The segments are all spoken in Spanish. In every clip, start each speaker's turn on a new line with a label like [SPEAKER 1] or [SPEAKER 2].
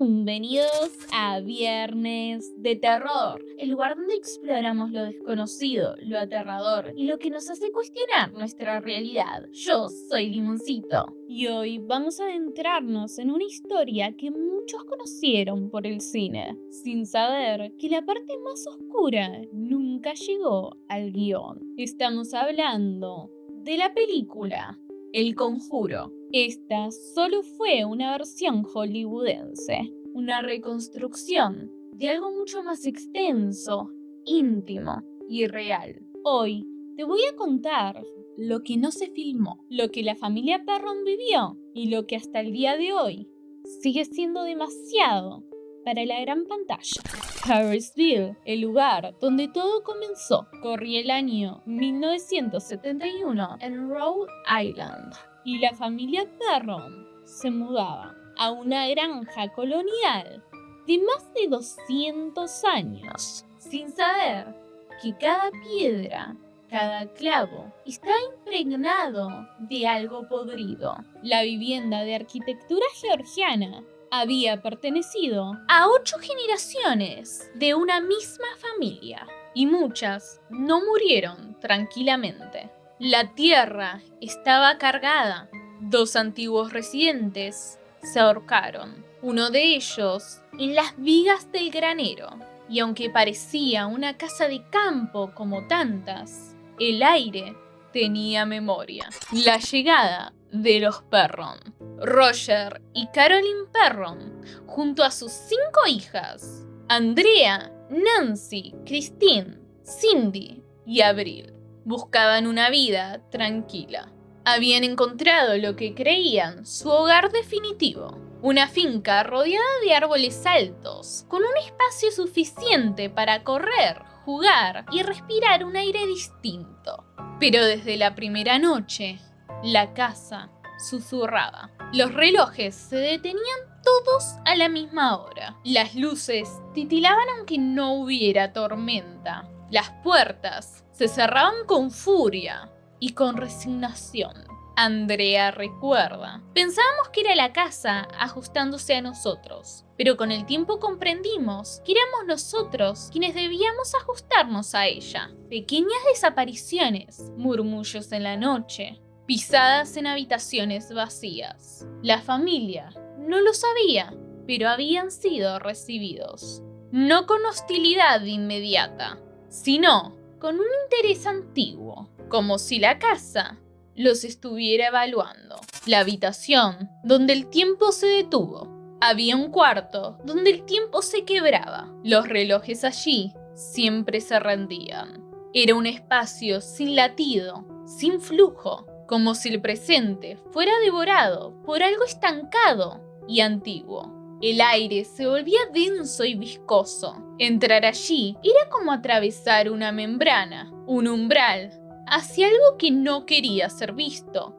[SPEAKER 1] Bienvenidos a Viernes de Terror, el lugar donde exploramos lo desconocido, lo aterrador y lo que nos hace cuestionar nuestra realidad. Yo soy Limoncito y hoy vamos a adentrarnos en una historia que muchos conocieron por el cine, sin saber que la parte más oscura nunca llegó al guión. Estamos hablando de la película El Conjuro. Esta solo fue una versión hollywoodense, una reconstrucción de algo mucho más extenso, íntimo y real. Hoy te voy a contar lo que no se filmó, lo que la familia Perron vivió y lo que hasta el día de hoy sigue siendo demasiado para la gran pantalla. Harrisville, el lugar donde todo comenzó, corría el año 1971 en Rhode Island y la familia Perron se mudaba a una granja colonial de más de 200 años, sin saber que cada piedra, cada clavo está impregnado de algo podrido. La vivienda de arquitectura georgiana había pertenecido a 8 generaciones de una misma familia y muchas no murieron tranquilamente. La tierra estaba cargada. 2 antiguos residentes se ahorcaron, uno de ellos en las vigas del granero. Y aunque parecía una casa de campo como tantas, el aire tenía memoria. La llegada de los Perron. Roger y Carolyn Perron, junto a sus 5 hijas, Andrea, Nancy, Christine, Cindy y Avril, buscaban una vida tranquila. Habían encontrado lo que creían su hogar definitivo, una finca rodeada de árboles altos, con un espacio suficiente para correr, jugar y respirar un aire distinto. Pero desde la primera noche, la casa susurraba. Los relojes se detenían todos a la misma hora. Las luces titilaban aunque no hubiera tormenta. Las puertas se cerraban con furia y con resignación. Andrea recuerda. Pensábamos que era la casa ajustándose a nosotros, pero con el tiempo comprendimos que éramos nosotros quienes debíamos ajustarnos a ella. Pequeñas desapariciones, murmullos en la noche, pisadas en habitaciones vacías. La familia no lo sabía, pero habían sido recibidos. No con hostilidad inmediata, sino con un interés antiguo, como si la casa los estuviera evaluando. La habitación donde el tiempo se detuvo. Había un cuarto donde el tiempo se quebraba. Los relojes allí siempre se rendían. Era un espacio sin latido, sin flujo, como si el presente fuera devorado por algo estancado y antiguo. El aire se volvía denso y viscoso. Entrar allí era como atravesar una membrana, un umbral, hacia algo que no quería ser visto,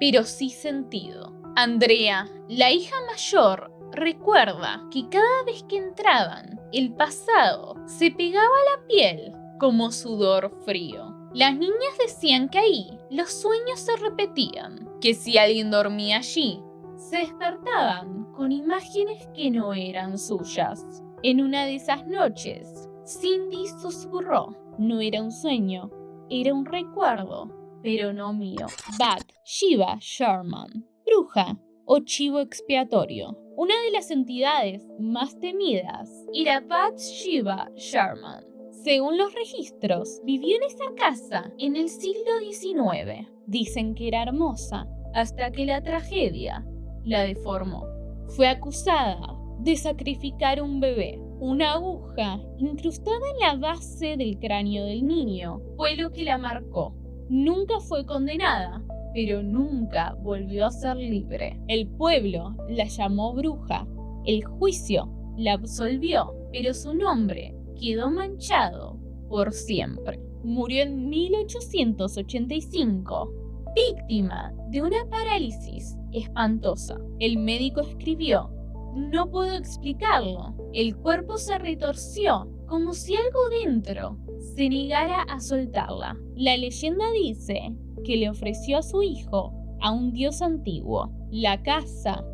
[SPEAKER 1] pero sí sentido. Andrea, la hija mayor, recuerda que cada vez que entraban, el pasado se pegaba a la piel como sudor frío. Las niñas decían que ahí los sueños se repetían, que si alguien dormía allí, se despertaban con imágenes que no eran suyas. En una de esas noches, Cindy susurró: no era un sueño, era un recuerdo, pero no mío. Bathsheba Sherman, bruja o chivo expiatorio. Una de las entidades más temidas era Bathsheba Sherman. Según los registros, vivió en esa casa en el siglo XIX. Dicen que era hermosa hasta que la tragedia la deformó. Fue acusada de sacrificar un bebé. Una aguja incrustada en la base del cráneo del niño fue lo que la marcó. Nunca fue condenada, pero nunca volvió a ser libre. El pueblo la llamó bruja. El juicio la absolvió, pero su nombre quedó manchado por siempre. Murió en 1885, víctima de una parálisis espantosa. El médico escribió: no puedo explicarlo. El cuerpo se retorció como si algo dentro se negara a soltarla. La leyenda dice que le ofreció a su hijo a un dios antiguo. La casa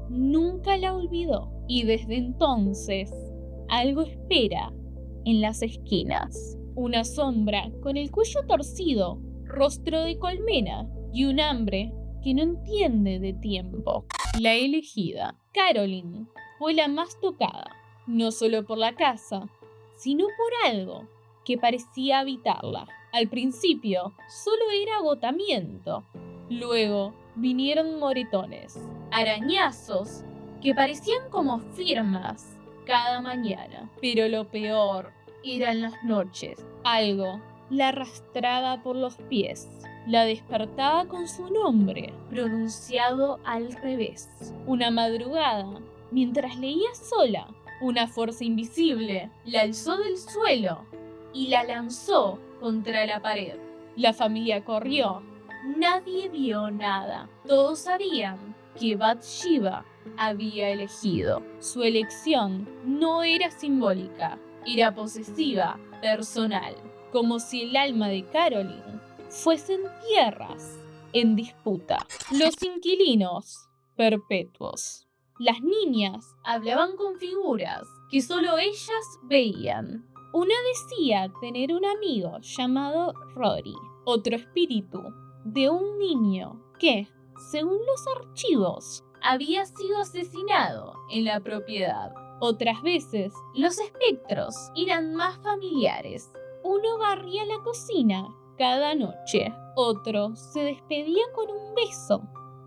[SPEAKER 1] nunca la olvidó. y desde entonces algo espera en las esquinas. Una sombra con el cuello torcido, rostro de colmena y un hambre que no entiende de tiempo. La elegida, Caroline, fue la más tocada, no solo por la casa, sino por algo que parecía habitarla. Al principio solo era agotamiento, luego vinieron moretones, arañazos que parecían como firmas cada mañana. Pero lo peor eran las noches. Algo la arrastraba por los pies, la despertaba con su nombre pronunciado al revés. Una madrugada, mientras leía sola, una fuerza invisible la alzó del suelo y la lanzó contra la pared. La familia corrió. Nadie vio nada. Todos sabían que Bathsheba había elegido. Su elección no era simbólica, era posesiva, personal, como si el alma de Caroline fuesen tierras en disputa. Los inquilinos perpetuos. Las niñas hablaban con figuras que solo ellas veían. Una decía tener un amigo llamado Rory, otro espíritu de un niño que, según los archivos, había sido asesinado en la propiedad. Otras veces, los espectros eran más familiares. Uno barría la cocina cada noche, otro se despedía con un beso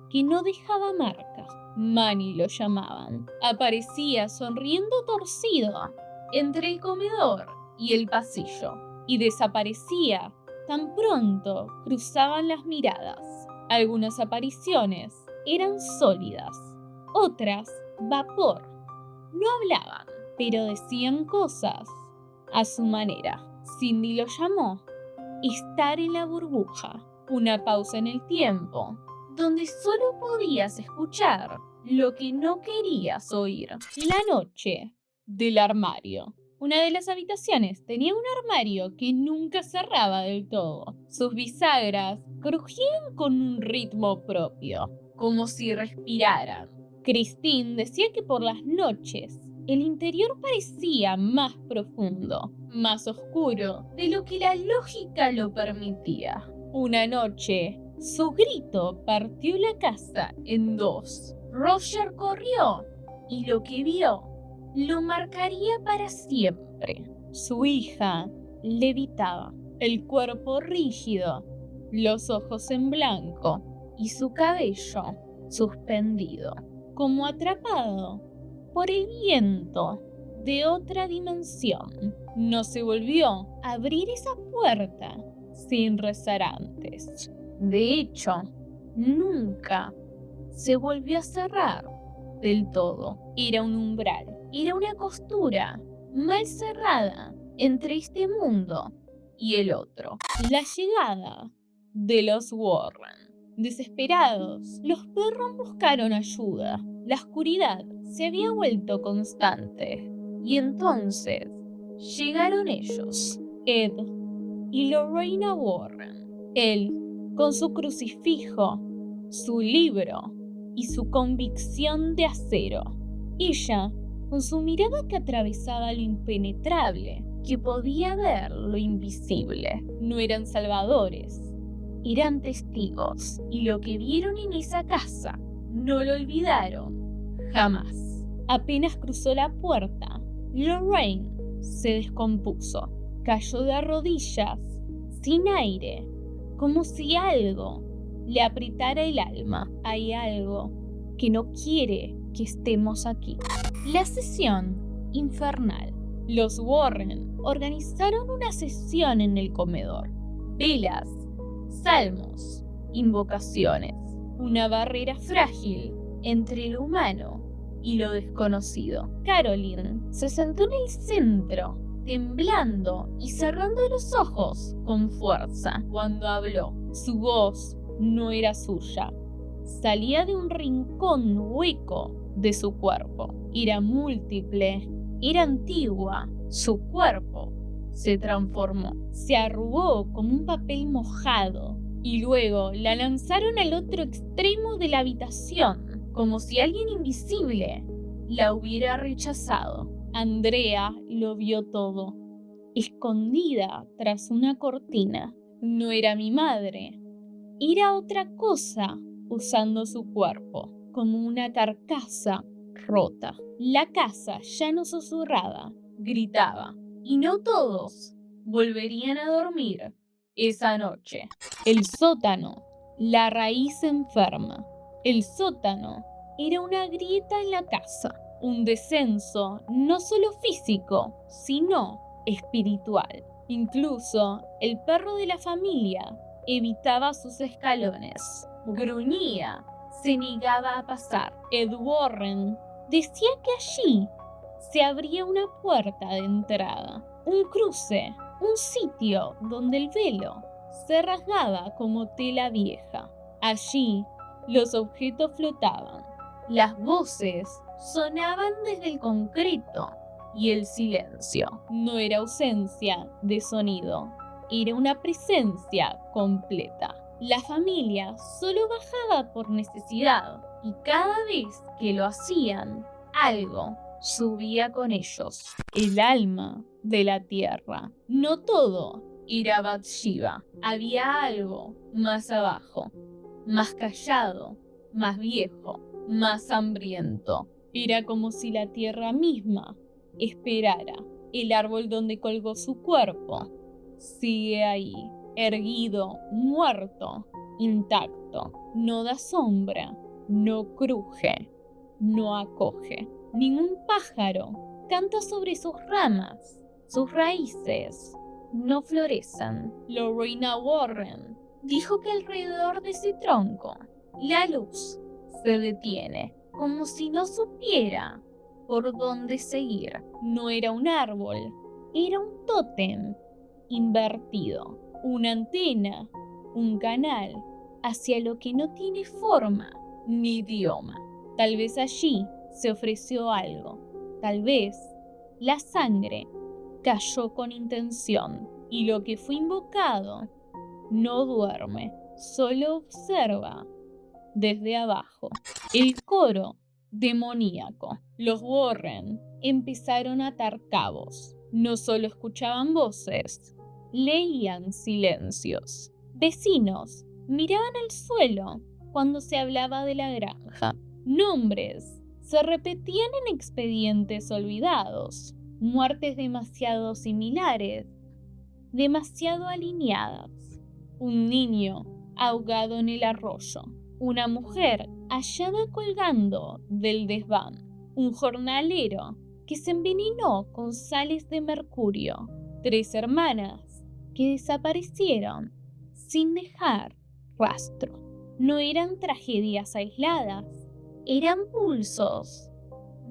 [SPEAKER 1] que no dejaba marcas. Manny lo llamaban. Aparecía sonriendo torcido entre el comedor y el pasillo y desaparecía tan pronto cruzaban las miradas. Algunas apariciones eran sólidas, otras vapor. No hablaban, pero decían cosas a su manera. Cindy lo llamó estar en la burbuja, una pausa en el tiempo, donde solo podías escuchar lo que no querías oír. La noche del armario. Una de las habitaciones tenía un armario que nunca cerraba del todo. Sus bisagras crujían con un ritmo propio, como si respiraran. Christine decía que por las noches el interior parecía más profundo, más oscuro de lo que la lógica lo permitía. Una noche, su grito partió la casa en dos. Roger corrió y lo que vio lo marcaría para siempre. Su hija levitaba, el cuerpo rígido, los ojos en blanco y su cabello suspendido, como atrapado por el viento de otra dimensión. No se volvió a abrir esa puerta sin rezar antes. De hecho, nunca se volvió a cerrar del todo. Era un umbral, era una costura mal cerrada entre este mundo y el otro. La llegada de los Warren. Desesperados, los perros buscaron ayuda. La oscuridad se había vuelto constante. Y entonces llegaron ellos, Ed y Lorena Warren. Él, con su crucifijo, su libro y su convicción de acero. Ella, con su mirada que atravesaba lo impenetrable, que podía ver lo invisible. No eran salvadores, eran testigos. Y lo que vieron en esa casa, no lo olvidaron jamás. Apenas cruzó la puerta, Lorraine se descompuso. Cayó de rodillas, sin aire, como si algo le apretara el alma. Hay algo que no quiere que estemos aquí. La sesión infernal. Los Warren organizaron una sesión en el comedor. Velas, salmos, invocaciones. Una barrera frágil entre lo humano y lo desconocido. Caroline se sentó en el centro, temblando y cerrando los ojos con fuerza cuando habló. Su voz no era suya. Salía de un rincón hueco de su cuerpo. Era múltiple, era antigua. Su cuerpo se transformó. Se arrugó como un papel mojado y luego la lanzaron al otro extremo de la habitación, como si alguien invisible la hubiera rechazado. Andrea lo vio todo, escondida tras una cortina. No era mi madre, era otra cosa usando su cuerpo, como una carcasa rota. La casa ya no susurraba, gritaba, y no todos volverían a dormir esa noche. El sótano, la raíz enferma. El sótano era una grieta en la casa, un descenso no solo físico, sino espiritual. Incluso el perro de la familia evitaba sus escalones, gruñía, se negaba a pasar. Ed Warren decía que allí se abría una puerta de entrada, un cruce, un sitio donde el velo se rasgaba como tela vieja. Allí los objetos flotaban, las voces sonaban desde el concreto y el silencio no era ausencia de sonido, era una presencia completa. La familia solo bajaba por necesidad y cada vez que lo hacían, algo subía con ellos. El alma de la tierra. No todo era Bathsheba. Había algo más abajo, más callado, más viejo, más hambriento. Era como si la tierra misma esperara. El árbol donde colgó su cuerpo sigue ahí, erguido, muerto, intacto. No da sombra, no cruje, no acoge. Ningún pájaro canta sobre sus ramas, sus raíces no florecen. Lorena Warren dijo que alrededor de ese tronco la luz se detiene, como si no supiera por dónde seguir. No era un árbol, era un tótem invertido, una antena, un canal hacia lo que no tiene forma ni idioma. Tal vez allí se ofreció algo, tal vez la sangre cayó con intención y lo que fue invocado no duerme, solo observa desde abajo. El coro demoníaco. Los Warren empezaron a atar cabos. No solo escuchaban voces, leían silencios. Vecinos miraban al suelo cuando se hablaba de la granja. Nombres se repetían en expedientes olvidados. Muertes demasiado similares, demasiado alineadas. Un niño ahogado en el arroyo. Una mujer hallada colgando del desván. Un jornalero que se envenenó con sales de mercurio. 3 hermanas que desaparecieron sin dejar rastro. No eran tragedias aisladas, eran pulsos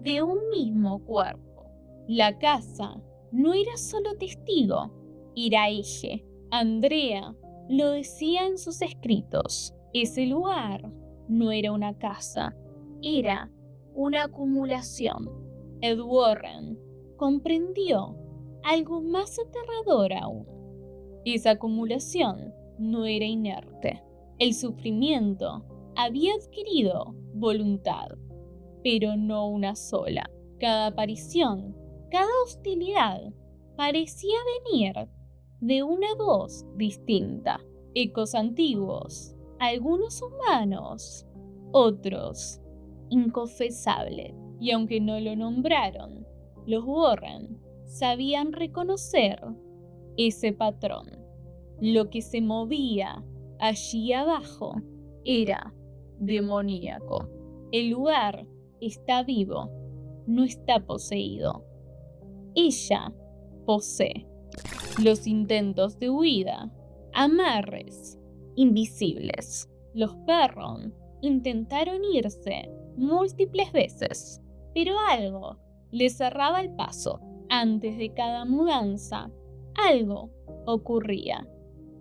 [SPEAKER 1] de un mismo cuerpo. La casa no era solo testigo, era eje. Andrea lo decía en sus escritos. Ese lugar no era una casa, era una acumulación. Ed Warren comprendió algo más aterrador aún. Esa acumulación no era inerte. El sufrimiento había adquirido voluntad, pero no una sola. Cada aparición, cada hostilidad parecía venir de una voz distinta. Ecos antiguos, algunos humanos, otros inconfesables. Y aunque no lo nombraron, los Warren sabían reconocer ese patrón. Lo que se movía allí abajo era demoníaco. El lugar está vivo, no está poseído. Ella posee. Los intentos de huida, amarres invisibles. Los perros intentaron irse múltiples veces, pero algo les cerraba el paso. Antes de cada mudanza, algo ocurría.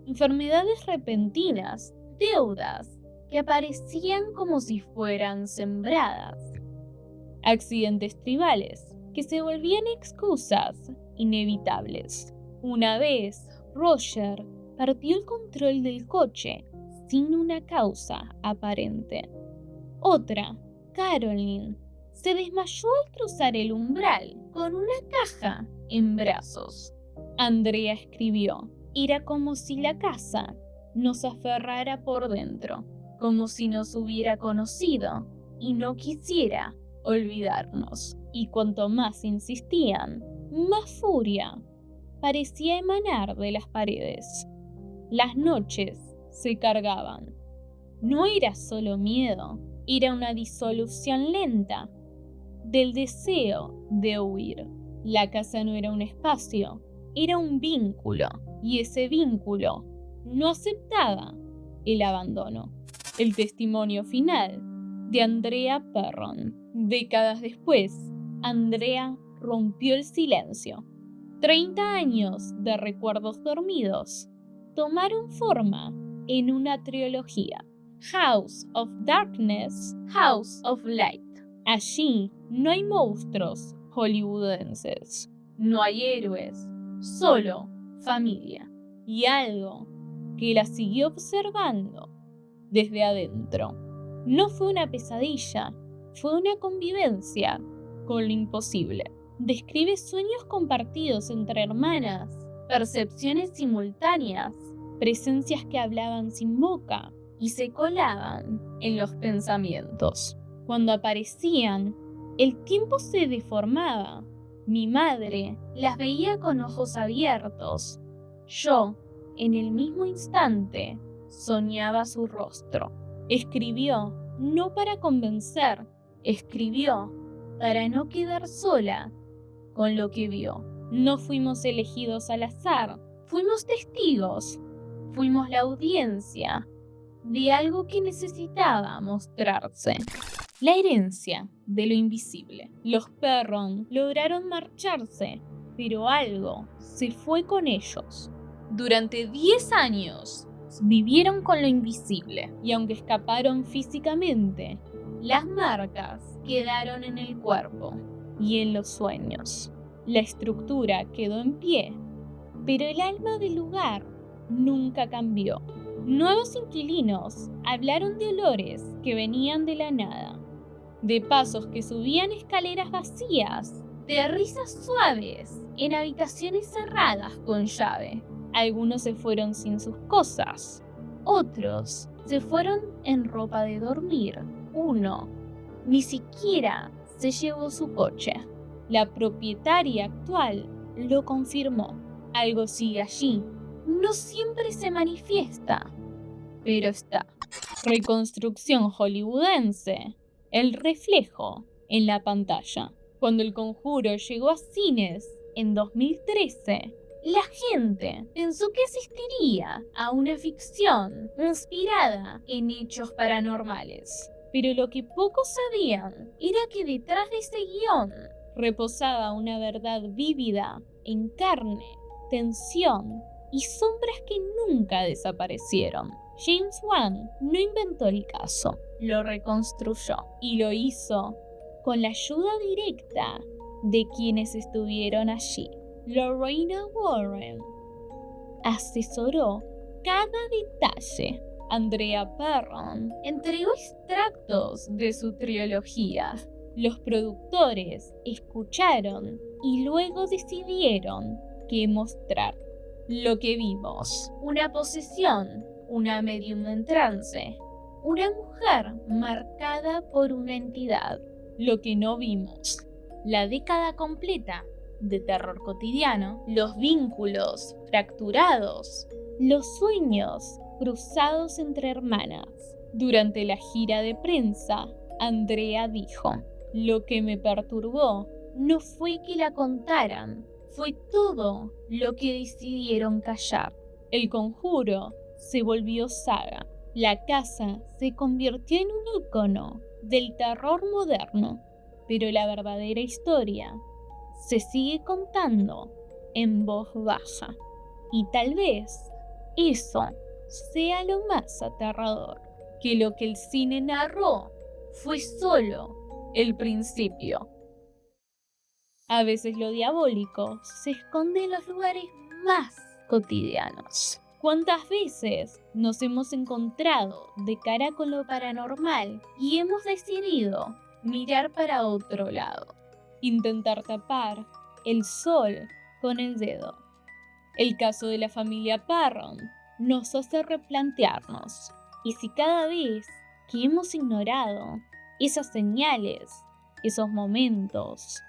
[SPEAKER 1] Enfermedades repentinas, deudas que aparecían como si fueran sembradas. Accidentes tribales que se volvían excusas inevitables. Una vez, Roger perdió el control del coche sin una causa aparente. Otra, Caroline, se desmayó al cruzar el umbral con una caja en brazos. Andrea escribió: era como si la casa nos aferrara por dentro, como si nos hubiera conocido y no quisiera olvidarnos. Y cuanto más insistían, más furia parecía emanar de las paredes. Las noches se cargaban. No era solo miedo, era una disolución lenta del deseo de huir. La casa no era un espacio, era un vínculo, y ese vínculo no aceptaba el abandono. El testimonio final de Andrea Perron. Décadas después, Andrea rompió el silencio. 30 años de recuerdos dormidos tomaron forma en una trilogía: House of Darkness, House of Light. Allí no hay monstruos hollywoodenses, no hay héroes, solo familia. Y algo que la siguió observando desde adentro. No fue una pesadilla, fue una convivencia con lo imposible. Describe sueños compartidos entre hermanas, percepciones simultáneas, presencias que hablaban sin boca y se colaban en los pensamientos. Cuando aparecían, el tiempo se deformaba. Mi madre las veía con ojos abiertos. Yo, en el mismo instante, soñaba su rostro. Escribió no para convencer, escribió para no quedar sola con lo que vio. No fuimos elegidos al azar, fuimos testigos, fuimos la audiencia de algo que necesitaba mostrarse. La herencia de lo invisible. Los Perron lograron marcharse, pero algo se fue con ellos. Durante 10 años vivieron con lo invisible, y aunque escaparon físicamente, las marcas quedaron en el cuerpo y en los sueños. La estructura quedó en pie, pero el alma del lugar nunca cambió. Nuevos inquilinos hablaron de olores que venían de la nada, de pasos que subían escaleras vacías, de risas suaves en habitaciones cerradas con llave. Algunos se fueron sin sus cosas, otros se fueron en ropa de dormir. Uno ni siquiera se llevó su coche. La propietaria actual lo confirmó. Algo sigue allí. No siempre se manifiesta, pero está. Reconstrucción hollywoodense. El reflejo en la pantalla. Cuando El Conjuro llegó a cines en 2013, la gente pensó que asistiría a una ficción inspirada en hechos paranormales. Pero lo que pocos sabían era que detrás de ese guión reposaba una verdad vívida en carne, tensión y sombras que nunca desaparecieron. James Wan no inventó el caso, lo reconstruyó y lo hizo con la ayuda directa de quienes estuvieron allí. Lorena Warren asesoró cada detalle. Andrea Perron entregó extractos de su trilogía. Los productores escucharon y luego decidieron qué mostrar. Lo que vimos: una posesión, una medium en trance, una mujer marcada por una entidad. Lo que no vimos: la década completa de terror cotidiano, los vínculos fracturados, los sueños cruzados entre hermanas. Durante la gira de prensa, Andrea dijo: lo que me perturbó no fue que la contaran, fue todo lo que decidieron callar. El Conjuro se volvió saga. La casa se convirtió en un ícono del terror moderno, pero la verdadera historia se sigue contando en voz baja. Y tal vez eso sea lo más aterrador, que lo que el cine narró fue solo el principio. A veces lo diabólico se esconde en los lugares más cotidianos. ¿Cuántas veces nos hemos encontrado de cara con lo paranormal y hemos decidido mirar para otro lado, intentar tapar el sol con el dedo. El caso de la familia Parron nos hace replantearnos, ¿y si cada vez que hemos ignorado esas señales, esos momentos,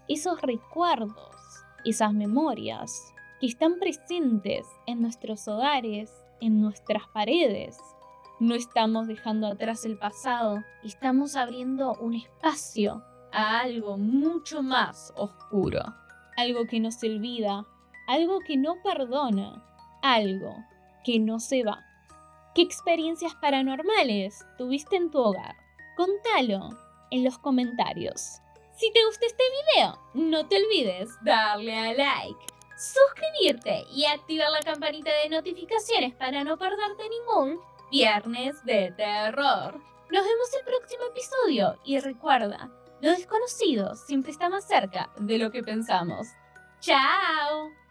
[SPEAKER 1] esos recuerdos, esas memorias que están presentes en nuestros hogares, en nuestras paredes, no estamos dejando atrás el pasado, estamos abriendo un espacio a algo mucho más oscuro, algo que no se olvida, algo que no perdona, algo que no se va? ¿Qué experiencias paranormales tuviste en tu hogar? Contalo en los comentarios. Si te gustó este video, no te olvides darle a like, suscribirte y activar la campanita de notificaciones para no perderte ningún Viernes de Terror. Nos vemos el próximo episodio y recuerda, lo desconocido siempre está más cerca de lo que pensamos. ¡Chao!